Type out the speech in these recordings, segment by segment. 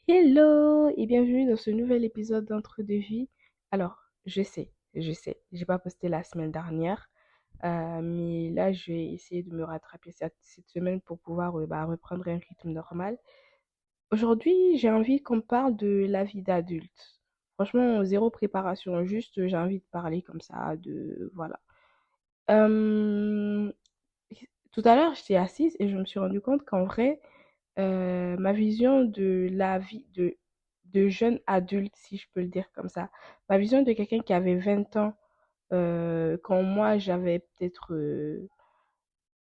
Hello et bienvenue dans ce nouvel épisode d'Entre deux vies. Alors, j'ai pas posté la semaine dernière, mais là je vais essayer de me rattraper cette semaine pour pouvoir reprendre un rythme normal. Aujourd'hui, j'ai envie qu'on parle de la vie d'adulte. Franchement, zéro préparation, juste j'ai envie de parler comme ça, de voilà. Euh, Tout à l'heure, j'étais assise et je me suis rendu compte qu'en vrai, ma vision de la vie de jeune adulte, si je peux le dire comme ça, ma vision de quelqu'un qui avait 20 ans, quand moi j'avais peut-être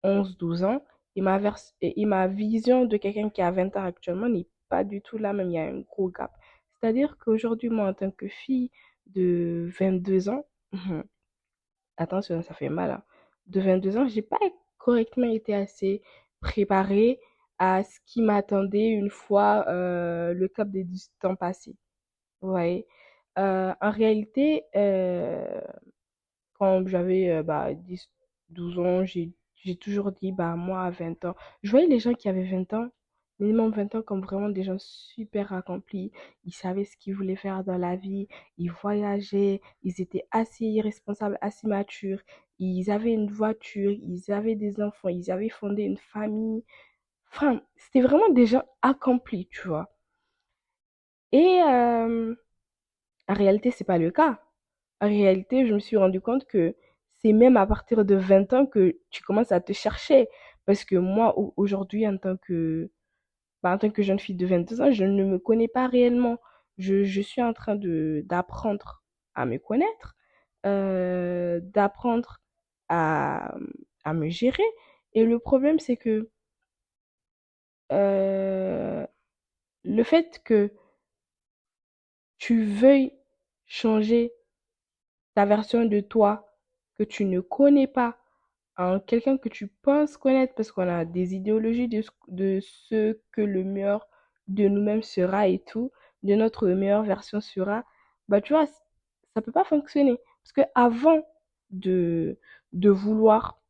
11-12 ans, et ma vision de quelqu'un qui a 20 ans actuellement n'est pas du tout la même, il y a un gros gap. C'est-à-dire qu'aujourd'hui, moi, en tant que fille de 22 ans, attention, ça fait mal, hein. De 22 ans, j'ai pas correctement été assez préparée à ce qui m'attendait une fois le cap des 18 ans passé. Ouais. En réalité, quand j'avais 10, 12 ans, j'ai toujours dit, bah, moi, à 20 ans, je voyais les gens qui avaient 20 ans, minimum 20 ans, comme vraiment des gens super accomplis. Ils savaient ce qu'ils voulaient faire dans la vie, ils voyageaient, ils étaient assez responsables, assez matures, ils avaient une voiture, ils avaient des enfants, ils avaient fondé une famille. Enfin, c'était vraiment des gens accomplis, tu vois. Et en réalité, c'est pas le cas. En réalité, je me suis rendu compte que c'est même à partir de 20 ans que tu commences à te chercher. Parce que moi, aujourd'hui, en tant que jeune fille de 22 ans, je ne me connais pas réellement. Je suis en train d'apprendre à me connaître, d'apprendre à, à me gérer. Et le problème, c'est que euh, le fait que tu veuilles changer ta version de toi que tu ne connais pas en quelqu'un que tu penses connaître parce qu'on a des idéologies de ce que le meilleur de nous-mêmes sera et tout, de notre meilleure version sera, bah tu vois, ça peut pas fonctionner. Parce que avant de, de vouloir,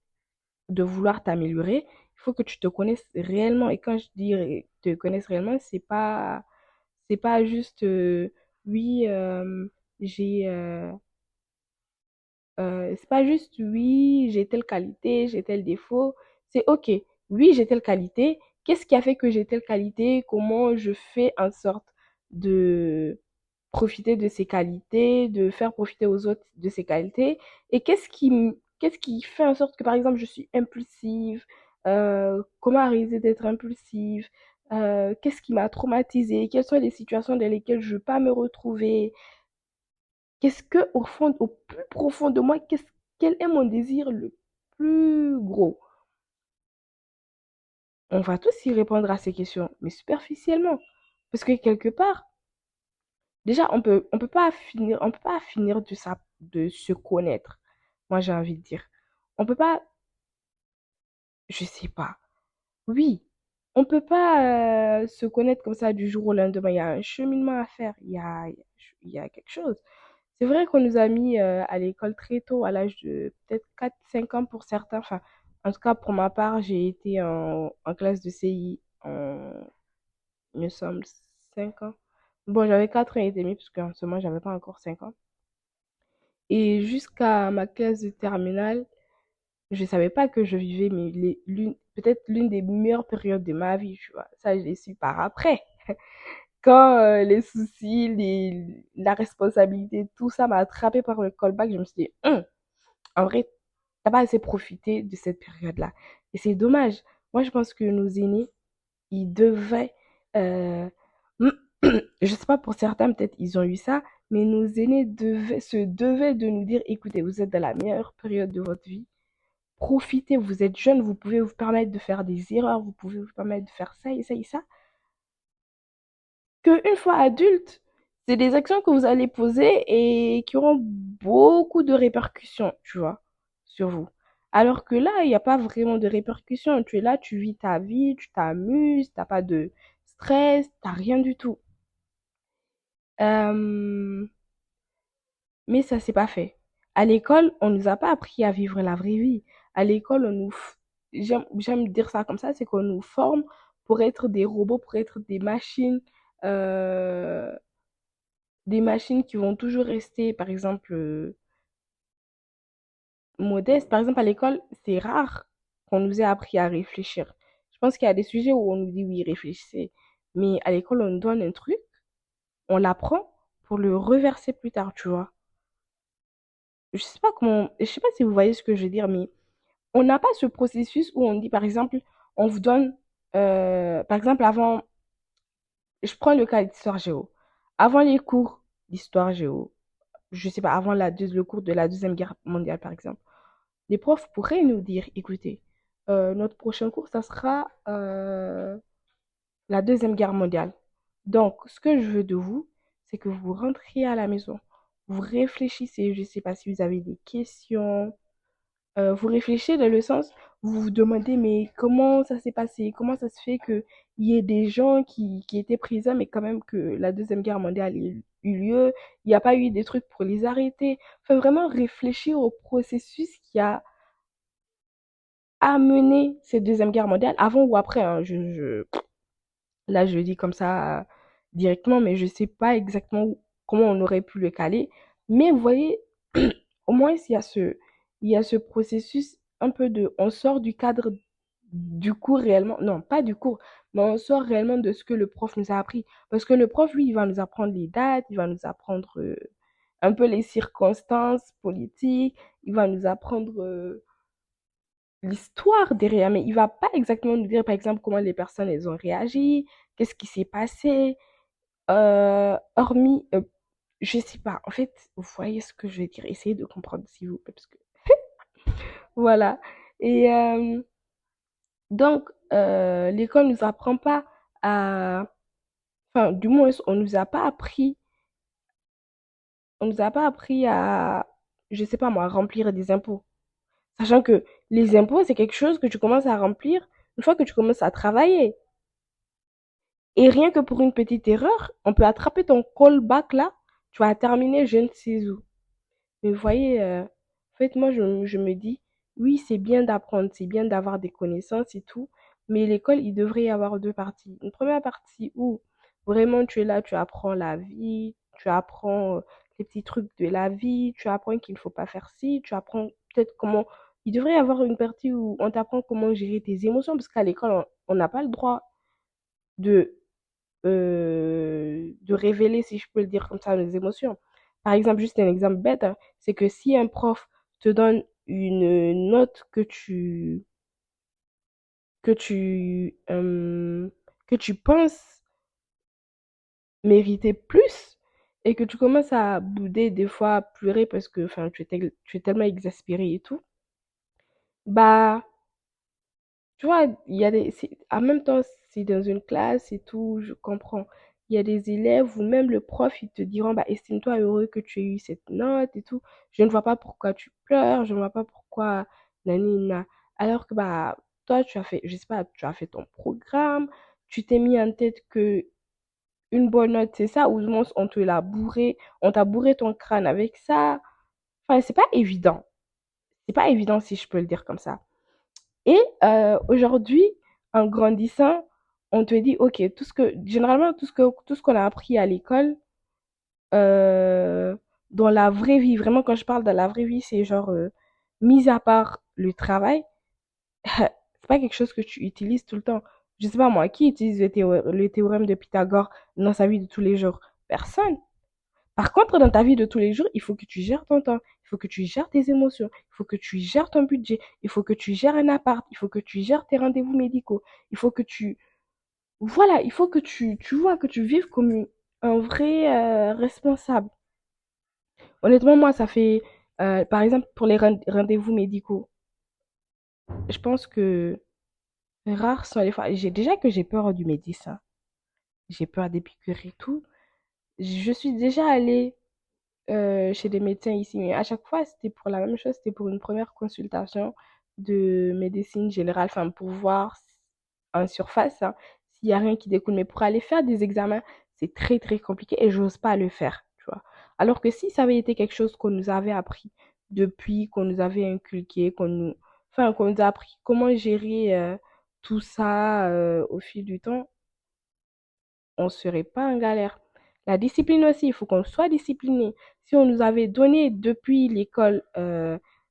de vouloir t'améliorer, il faut que tu te connaisses réellement. Et quand je dis te connaisses réellement, c'est pas juste oui, j'ai c'est pas juste oui, j'ai telle qualité, j'ai tel défaut. C'est ok, oui, j'ai telle qualité. Qu'est-ce qui a fait que j'ai telle qualité? Comment je fais en sorte de profiter de ces qualités, de faire profiter aux autres de ces qualités? Et qu'est-ce qui fait en sorte que, par exemple, je suis impulsive? Comment arrêter d'être impulsive? Qu'est-ce qui m'a traumatisée? Quelles sont les situations dans lesquelles je ne veux pas me retrouver? Qu'est-ce que, au fond, au plus profond de moi, quel est mon désir le plus gros? On va tous y répondre à ces questions, mais superficiellement. Parce que quelque part, déjà, on peut pas finir de se connaître. Moi, j'ai envie de dire. On peut pas, je sais pas. Oui, on peut pas se connaître comme ça du jour au lendemain. Il y a un cheminement à faire. Il y a quelque chose. C'est vrai qu'on nous a mis à l'école très tôt, à l'âge de peut-être 4 5 ans pour certains. Enfin, en tout cas, pour ma part, j'ai été en classe de CI il me semble, 5 ans. Bon, j'avais 4 ans et demi, parce qu'en ce moment, j'avais pas encore 5 ans. Et jusqu'à ma classe de terminale, je savais pas que je vivais peut-être l'une des meilleures périodes de ma vie, tu vois. Ça, je l'ai su par après. Quand les soucis, la responsabilité, tout ça m'a attrapé par le callback, je me suis dit, en vrai, t'as pas assez profité de cette période-là. Et c'est dommage. Moi, je pense que nos aînés, ils devaient, euh, je sais pas pour certains, peut-être ils ont eu ça, mais nos aînés se devaient de nous dire, écoutez, vous êtes dans la meilleure période de votre vie. Profitez, vous êtes jeune, vous pouvez vous permettre de faire des erreurs, vous pouvez vous permettre de faire ça et ça et ça. Que une fois adulte, c'est des actions que vous allez poser et qui auront beaucoup de répercussions, tu vois, sur vous. Alors que là, il n'y a pas vraiment de répercussions. Tu es là, tu vis ta vie, tu t'amuses, t'as pas de stress, t'as rien du tout. Euh, mais ça, c'est pas fait. À l'école, on nous a pas appris à vivre la vraie vie. À l'école, j'aime dire ça comme ça, c'est qu'on nous forme pour être des robots, pour être euh, des machines qui vont toujours rester, par exemple, modeste. Par exemple, à l'école, c'est rare qu'on nous ait appris à réfléchir. Je pense qu'il y a des sujets où on nous dit oui, réfléchissez. Mais à l'école, on nous donne un truc, on l'apprend pour le reverser plus tard, tu vois. Je sais pas si vous voyez ce que je veux dire, mais on n'a pas ce processus où on dit, par exemple, on vous donne, par exemple, je prends le cas d'histoire géo. Avant les cours d'histoire géo, je sais pas, le cours de la Deuxième Guerre mondiale, par exemple, les profs pourraient nous dire, écoutez, notre prochain cours, ça sera la Deuxième Guerre mondiale. Donc, ce que je veux de vous, c'est que vous rentriez à la maison, vous réfléchissez, je ne sais pas si vous avez des questions, vous réfléchissez dans le sens, vous vous demandez, mais comment ça s'est passé? Comment ça se fait qu'il y ait des gens qui étaient présents, mais quand même que la Deuxième Guerre mondiale ait eu lieu, il n'y a pas eu des trucs pour les arrêter. Enfin, vraiment réfléchir au processus qui a amené cette Deuxième Guerre mondiale, avant ou après, hein, là je le dis comme ça directement, mais je sais pas exactement comment on aurait pu le caler. Mais vous voyez, au moins il y a ce processus un peu de, on sort du cadre du cours réellement, non pas du cours, mais on sort réellement de ce que le prof nous a appris. Parce que le prof, lui, il va nous apprendre les dates, il va nous apprendre un peu les circonstances politiques, il va nous apprendre l'histoire derrière, mais il va pas exactement nous dire, par exemple, comment les personnes elles ont réagi, qu'est-ce qui s'est passé, hormis, je sais pas. En fait, vous voyez ce que je veux dire. Essayez de comprendre, s'il vous plaît, parce que voilà. Et donc, l'école nous apprend pas à, enfin, du moins, on nous a pas appris à, je sais pas moi, remplir des impôts. Sachant que les impôts, c'est quelque chose que tu commences à remplir une fois que tu commences à travailler. Et rien que pour une petite erreur, on peut attraper ton callback là, tu vas terminer je ne sais où. Mais vous voyez, en fait, moi, je me dis, oui, c'est bien d'apprendre, c'est bien d'avoir des connaissances et tout, mais l'école, il devrait y avoir deux parties. Une première partie où vraiment tu es là, tu apprends la vie, tu apprends les petits trucs de la vie, tu apprends qu'il ne faut pas faire ci, tu apprends peut-être comment... Il devrait y avoir une partie où on t'apprend comment gérer tes émotions, parce qu'à l'école, on n'a pas le droit de de révéler, si je peux le dire comme ça, nos émotions. Par exemple, juste un exemple bête, hein, c'est que si un prof te donne une note que tu, euh, que tu penses mériter plus et que tu commences à bouder, des fois à pleurer parce que enfin, tu es tellement exaspéré et tout, bah tu vois, en même temps, c'est dans une classe et tout, je comprends. Il y a des élèves ou même le prof, ils te diront, bah, estime-toi heureux que tu aies eu cette note et tout. Je ne vois pas pourquoi tu pleures, je ne vois pas pourquoi, nanina. Alors que, bah, toi, tu as fait, je sais pas, tu as fait ton programme, tu t'es mis en tête que une bonne note, c'est ça, ou du moins, on te l'a bourré, on t'a bourré ton crâne avec ça. Enfin, c'est pas évident. C'est pas évident si je peux le dire comme ça. Et aujourd'hui, en grandissant, on te dit, OK, généralement, tout ce qu'on a appris à l'école, euh, dans la vraie vie, vraiment, quand je parle de la vraie vie, c'est genre, mis à part le travail, c'est pas quelque chose que tu utilises tout le temps. Je sais pas moi, qui utilise le théorème de Pythagore dans sa vie de tous les jours? Personne. Par contre, dans ta vie de tous les jours, il faut que tu gères ton temps, il faut que tu gères tes émotions, il faut que tu gères ton budget, il faut que tu gères un appart, il faut que tu gères tes rendez-vous médicaux, il faut que voilà, il faut que tu vois, que tu vives comme un vrai responsable. Honnêtement, moi, ça fait, par exemple, pour les rendez-vous médicaux, je pense que rares sont les fois, j'ai peur du médecin, j'ai peur des piqûres et tout. Je suis déjà allée chez des médecins ici. Mais à chaque fois, c'était pour la même chose, c'était pour une première consultation. de médecine générale, enfin pour voir en surface, hein, s'il y a rien qui découle. Mais pour aller faire des examens, c'est très très compliqué et j'ose pas le faire, tu vois. Alors que si ça avait été quelque chose qu'on nous avait appris depuis, qu'on nous avait inculqué, enfin qu'on nous a appris comment gérer tout ça au fil du temps, on serait pas en galère. La discipline aussi, il faut qu'on soit discipliné. Si on nous avait donné depuis l'école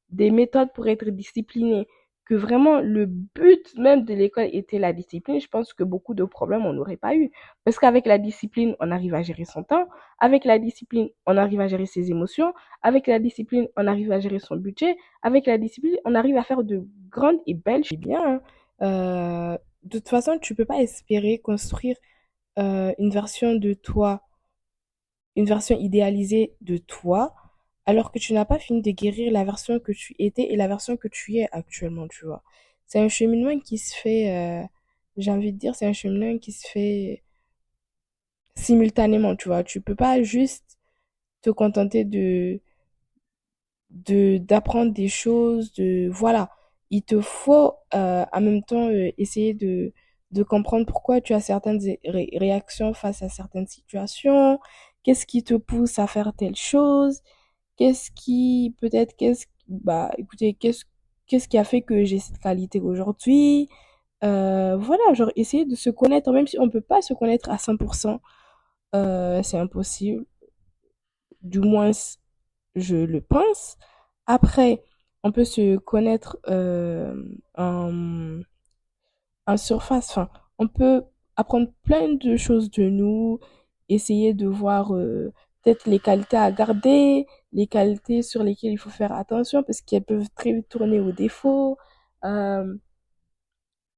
des méthodes pour être discipliné, que vraiment le but même de l'école était la discipline, je pense que beaucoup de problèmes on n'aurait pas eu. Parce qu'avec la discipline, on arrive à gérer son temps. Avec la discipline, on arrive à gérer ses émotions. Avec la discipline, on arrive à gérer son budget. Avec la discipline, on arrive à faire de grandes et belles choses. Bien, hein. De toute façon, tu peux pas espérer construire une version de toi, une version idéalisée de toi, alors que tu n'as pas fini de guérir la version que tu étais et la version que tu es actuellement, tu vois. C'est un cheminement qui se fait, j'ai envie de dire, c'est un cheminement qui se fait simultanément, tu vois. Tu peux pas juste te contenter d'apprendre des choses, voilà. Il te faut en même temps essayer de comprendre pourquoi tu as certaines réactions face à certaines situations, qu'est-ce qui te pousse à faire telle chose, bah, écoutez, qu'est-ce qui a fait que j'ai cette qualité aujourd'hui. Voilà, genre essayer de se connaître, même si on peut pas se connaître à 100%, c'est impossible. Du moins, je le pense. Après, on peut se connaître en surface. Enfin, on peut apprendre plein de choses de nous, essayer de voir peut-être les qualités à garder, les qualités sur lesquelles il faut faire attention parce qu'elles peuvent très vite tourner au défaut, euh,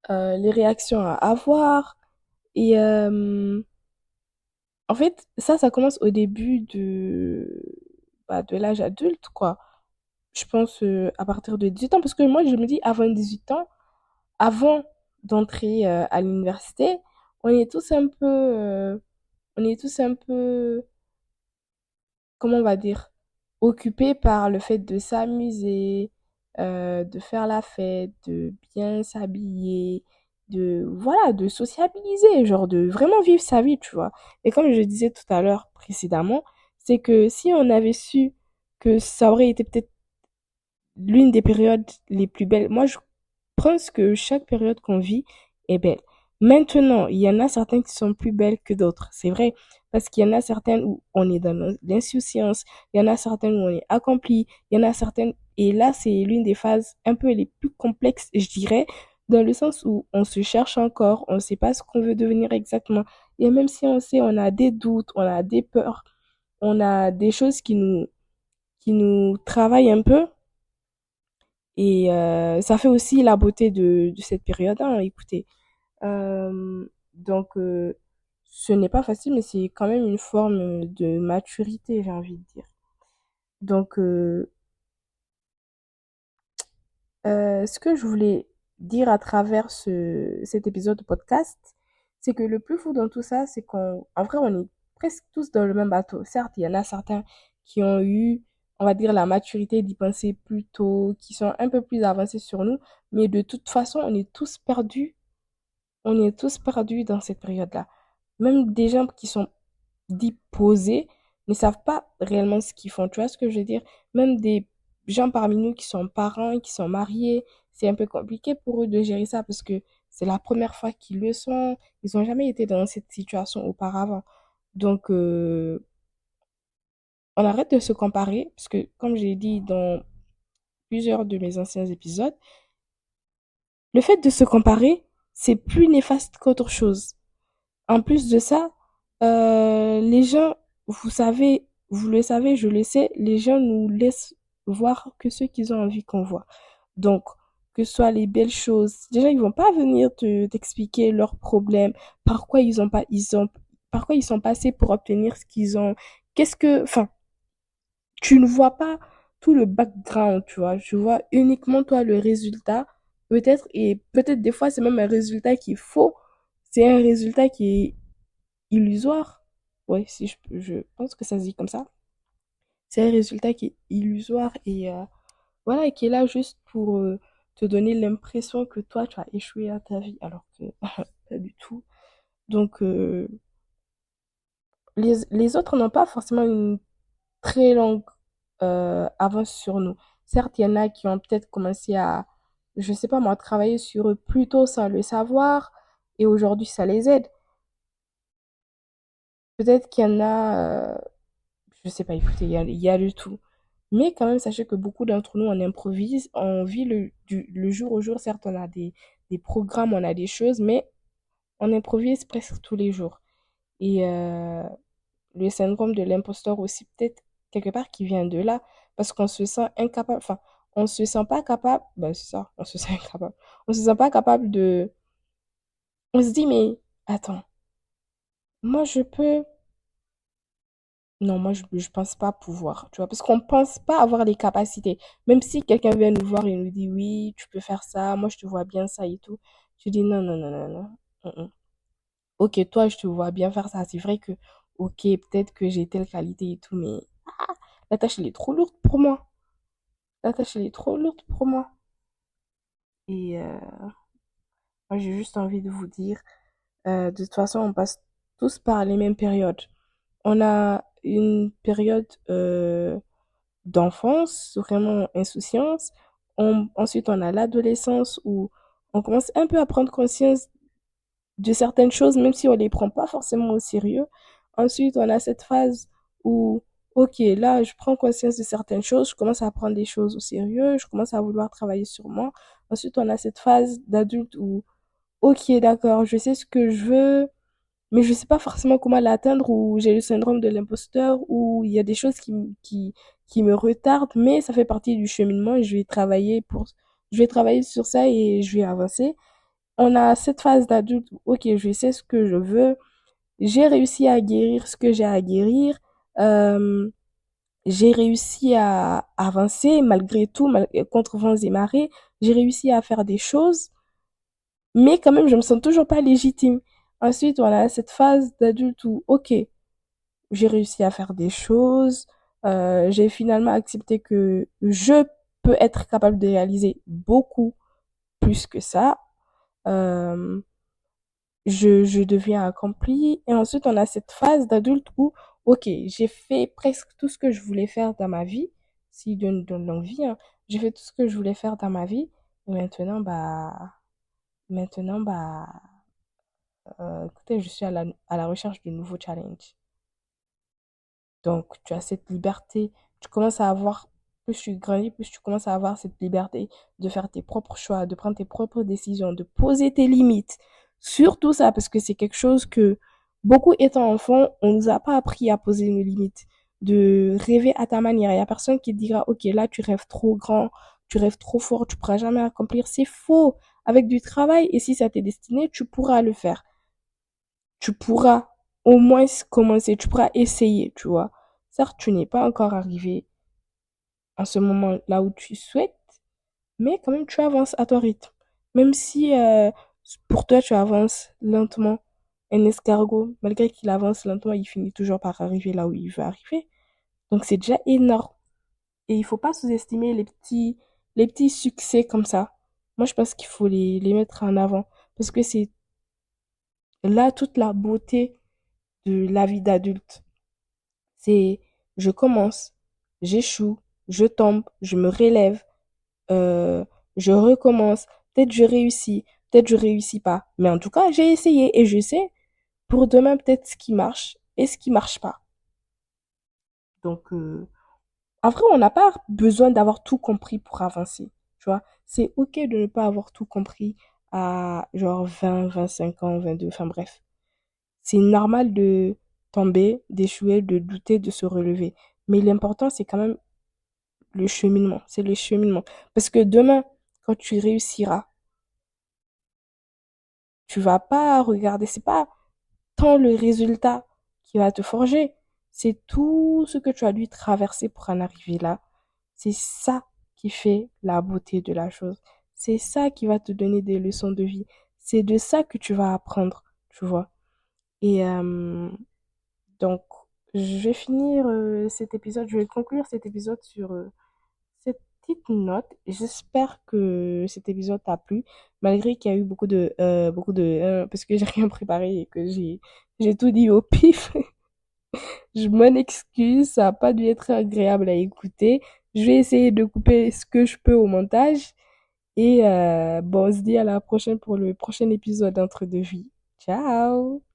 les réactions à avoir. Et en fait, ça commence au début de l'âge adulte, quoi. Je pense à partir de 18 ans, parce que moi, je me dis, avant 18 ans, avant d'entrer à l'université, on est tous un peu, on est tous un peu, comment on va dire, occupés par le fait de s'amuser, de faire la fête, de bien s'habiller, voilà, de sociabiliser, genre de vraiment vivre sa vie, tu vois. Et comme je disais tout à l'heure précédemment, c'est que si on avait su que ça aurait été peut-être l'une des périodes les plus belles. Moi, je pense que chaque période qu'on vit est belle. Maintenant, il y en a certaines qui sont plus belles que d'autres. C'est vrai. Parce qu'il y en a certaines où on est dans l'insouciance. Il y en a certaines où on est accompli. Il y en a certaines, et là, c'est l'une des phases un peu les plus complexes, je dirais, dans le sens où on se cherche encore, on ne sait pas ce qu'on veut devenir exactement. Et même si on sait, on a des doutes, on a des peurs, on a des choses qui nous travaillent un peu. Et ça fait aussi la beauté de cette période, hein, écoutez. Donc, ce n'est pas facile, mais c'est quand même une forme de maturité, j'ai envie de dire. Donc, ce que je voulais dire à travers cet épisode de podcast, c'est que le plus fou dans tout ça, c'est qu'en vrai, on est presque tous dans le même bateau. Certes, il y en a certains qui ont eu, on va dire, la maturité d'y penser plus tôt, qui sont un peu plus avancés sur nous, mais de toute façon, on est tous perdus dans cette période-là. Même des gens qui sont dits posés ne savent pas réellement ce qu'ils font. Tu vois ce que je veux dire? Même des gens parmi nous qui sont parents, qui sont mariés, c'est un peu compliqué pour eux de gérer ça parce que c'est la première fois qu'ils le sont. Ils n'ont jamais été dans cette situation auparavant. Donc, on arrête de se comparer parce que, comme j'ai dit dans plusieurs de mes anciens épisodes, le fait de se comparer, c'est plus néfaste qu'autre chose. En plus de ça, les gens, vous le savez, je le sais, les gens nous laissent voir que ce qu'ils ont envie qu'on voit. Donc, que ce soit les belles choses, déjà ils vont pas venir t'expliquer leurs problèmes, par quoi ils sont passés pour obtenir ce qu'ils ont. Enfin, tu ne vois pas tout le background, tu vois. Tu vois uniquement toi le résultat, peut-être, et peut-être des fois c'est même un résultat qui est faux. C'est un résultat qui est illusoire. Ouais, si je pense que ça se dit comme ça. C'est un résultat qui est illusoire et voilà, qui est là juste pour te donner l'impression que toi, tu as échoué à ta vie, alors que pas du tout. Donc, les autres n'ont pas forcément une très longue avance sur nous. Certes, il y en a qui ont peut-être commencé à, je sais pas moi, travailler sur eux plus tôt sans le savoir, et aujourd'hui, ça les aide. Peut-être qu'il y en a, je sais pas, écoutez, il y a de tout. Mais quand même, sachez que beaucoup d'entre nous, on improvise, on vit le jour au jour. Certes, on a des programmes, on a des choses, mais on improvise presque tous les jours. Et le syndrome de l'imposteur aussi, peut-être quelque part qui vient de là, parce qu'on se sent incapable, enfin, on se sent pas capable, ben c'est ça, on se sent incapable. On se sent pas capable de, on se dit, mais attends, moi je peux, non, moi je pense pas pouvoir, tu vois, parce qu'on pense pas avoir les capacités. Même si quelqu'un vient nous voir et nous dit, oui, tu peux faire ça, moi je te vois bien ça et tout, je dis, non, non, non, non, non. Mm, mm. Ok, toi, je te vois bien faire ça. C'est vrai que, ok, peut-être que j'ai telle qualité et tout, mais la tâche, elle est trop lourde pour moi. La tâche, elle est trop lourde pour moi. Et moi, j'ai juste envie de vous dire, de toute façon, on passe tous par les mêmes périodes. On a une période d'enfance, vraiment insouciance. Ensuite, on a l'adolescence où on commence un peu à prendre conscience de certaines choses, même si on les prend pas forcément au sérieux. Ensuite, on a cette phase où, ok, là, je prends conscience de certaines choses, je commence à prendre des choses au sérieux, je commence à vouloir travailler sur moi. Ensuite, on a cette phase d'adulte où, ok, d'accord, je sais ce que je veux, mais je sais pas forcément comment l'atteindre, ou j'ai le syndrome de l'imposteur, ou il y a des choses qui me retardent, mais ça fait partie du cheminement et je vais travailler sur ça et je vais avancer. On a cette phase d'adulte où, ok, je sais ce que je veux, j'ai réussi à guérir ce que j'ai à guérir, euh, j'ai réussi à avancer malgré tout, contre vents et marées, j'ai réussi à faire des choses, mais quand même, je me sens toujours pas légitime. Ensuite, on a cette phase d'adulte où, ok, j'ai réussi à faire des choses, j'ai finalement accepté que je peux être capable de réaliser beaucoup plus que ça. Euh, je deviens accomplie. Et ensuite, on a cette phase d'adulte où, ok, j'ai fait presque tout ce que je voulais faire dans ma vie, si donne l'envie, hein. J'ai fait tout ce que je voulais faire dans ma vie. Et maintenant, écoutez, je suis à la recherche de nouveaux challenges. Donc, tu as cette liberté. Tu commences à avoir, plus tu grandis, plus tu commences à avoir cette liberté de faire tes propres choix, de prendre tes propres décisions, de poser tes limites. Surtout ça, parce que c'est quelque chose que, beaucoup étant enfant, on nous a pas appris à poser nos limites, de rêver à ta manière. Il y a personne qui te dira, OK, là, tu rêves trop grand, tu rêves trop fort, tu pourras jamais accomplir. C'est faux. Avec du travail, et si ça t'est destiné, tu pourras le faire. Tu pourras au moins commencer, tu pourras essayer, tu vois. Certes, tu n'es pas encore arrivé en ce moment là où tu souhaites, mais quand même, tu avances à ton rythme. Même si pour toi, tu avances lentement, un escargot, malgré qu'il avance lentement, il finit toujours par arriver là où il veut arriver. Donc, c'est déjà énorme. Et il faut pas sous-estimer les petits succès comme ça. Moi, je pense qu'il faut les mettre en avant. Parce que c'est là toute la beauté de la vie d'adulte. C'est je commence, j'échoue, je tombe, je me relève, euh, je recommence. Peut-être je réussis, peut-être je réussis pas. Mais en tout cas, j'ai essayé et je sais pour demain peut-être ce qui marche et ce qui marche pas. Donc, en vrai, on n'a pas besoin d'avoir tout compris pour avancer. Tu vois, c'est ok de ne pas avoir tout compris à genre 20, 25 ans, 22, enfin bref. C'est normal de tomber, d'échouer, de douter, de se relever. Mais l'important, c'est quand même le cheminement. C'est le cheminement. Parce que demain, quand tu réussiras, tu vas pas regarder, c'est pas tant le résultat qui va te forger, c'est tout ce que tu as dû traverser pour en arriver là. C'est ça qui fait la beauté de la chose. C'est ça qui va te donner des leçons de vie. C'est de ça que tu vas apprendre, tu vois. Et donc, je vais finir cet épisode, je vais conclure cet épisode sur cette petite note. J'espère que cet épisode t'a plu, malgré qu'il y a eu parce que j'ai rien préparé et que j'ai tout dit au pif. Je m'en excuse, ça n'a pas dû être agréable à écouter. Je vais essayer de couper ce que je peux au montage. Et bon, on se dit à la prochaine pour le prochain épisode d'Entre deux vies. Ciao!